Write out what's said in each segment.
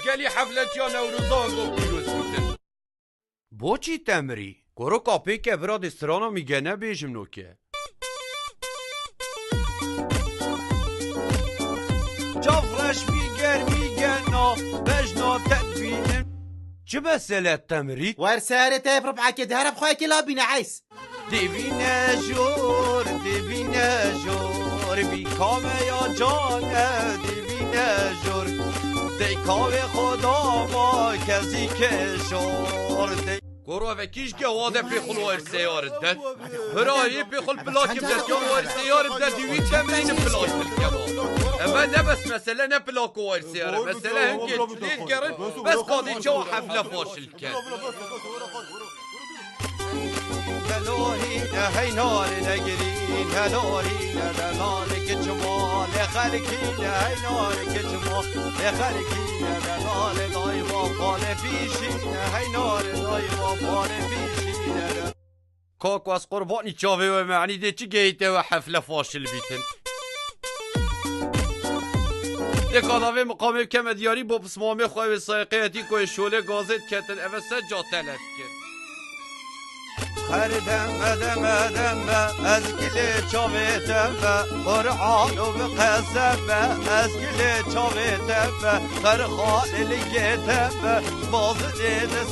گلی حفلت یا نوروزان گو پیروز بودن بو چی تمری؟ گرو کافی که براد استرانا میگه نبیشم نوکه جافرش میگه نا بجنا تدبینم چه مسئله تمری؟ ورسارة تايب ربعك دهرب خويك لا بينا عيس دیوینه جور بی کامه یا جانه دیوینه جور دی کاوه خدا با کسی که شور دی گروه وکیش گواده پی خلو ارسیارت دد هرایی پی خل پلاک بدد یا ارسیارت دد دیوین تمرین پلاک بلکبا اما نه بس مسئله نه پلاک و ارسیاره مسئله هم که جدید گرن بس قاضی چه و حفله فاشل کرد هلوری هی نار نگرین هلوری دلال که جمال خلقین هی نار که جمال خلقین دلال دای و پال پیشین هی نار دای و پال پیشین کاکو از قربانی چاوه و معنی ده چی گیته و حفله فاشل بیتن دکاداوه مقامه کم دیاری با پسمامه خواه سایقیتی که شوله گازت کتن اوسته جا تلف کرد هر دم از گل چاویتم قرآن و بقسم از گل چاویتم خرخال لگیتم باز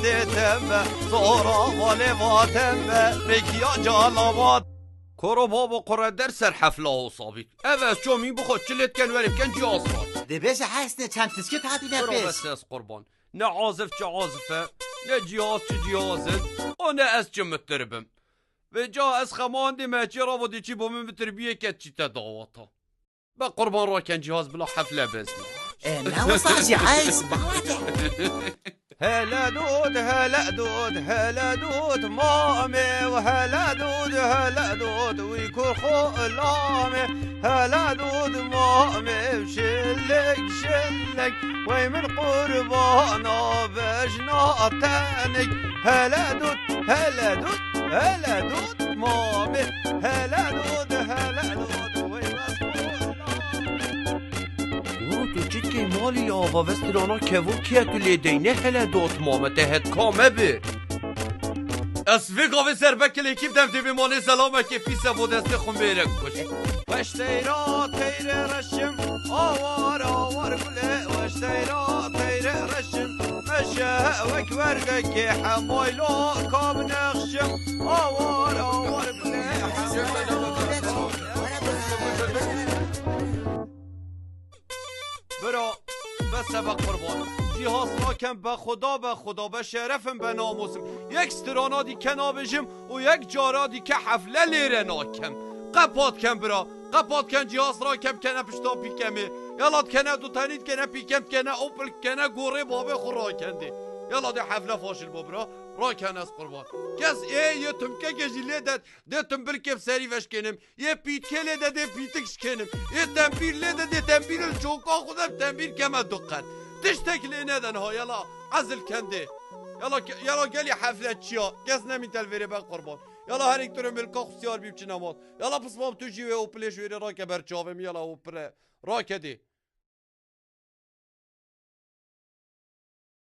دستم زورا والواتم بکیا جالوات کرو بابا قرآن در سر حفله و صابیت اوز چومی بخود چلت کن ورم کن جاسفات دي باشا حاسنا تشام تسكت هاتي برو نبس بس از قربان نه عازف چه عازفه نه جیاز چه جیازه و نه از چه متربم و جا از خمان دی مهچی را و دی چی بومن بتربیه کت چی تداواتا با قربان را کن جهاز بلا حفله بزنی لا وصاجي عايز بعده هلا دود هلا دود هلا دود مامي وهلا دود ويكون خلامي هلا دود مامي شلك ومن قربانا بجنا تانك هلا دود مامي هلا دود تو چیت که مالی آقا وسترانا کهو که تو لیدینه هله دوت مامه تهت کامه بر از ویگاوی سربک لیکیب دم دیوی مالی سلامه که پیسه و دست خون بیرک کش وشتیرا تیره رشم آوار گله وشتیرا تیره رشم مشه وک ورگه که حمایلو کام نخشم آوار گله برا بس با قربان جهاز راکم به خدا به شرفم به ناموسم یک سترانا دی کنابشم و یک جارا دی که حفله لیره ناکم قپات کم برا قپات کن جهاز راکم کنه پشتا پیکمه یالات کنه دو تنید کنه پیکم کنه اوپل کنه گوره بابه خور راکنده یالا دی حفله فاشل بابرا راکن از قربان کس یه تمکه گجیله داد ده تنبر کف سری وش کنم یه پیتکه لیده ده پیتکش کنم یه تنبیر لیده ده تنبیر الچوکا خودم تنبیر کمه دقت تشتک لی ندن ها یالا عزل کنده یالا گلی حفله چیا کس نمی تلویره با قربان یالا هر یک تورم بلکا خسیار بیب چی نماد یالا پس مام تو جیوه او پلیش ویره راکه برچاوم یالا او پره راکه دی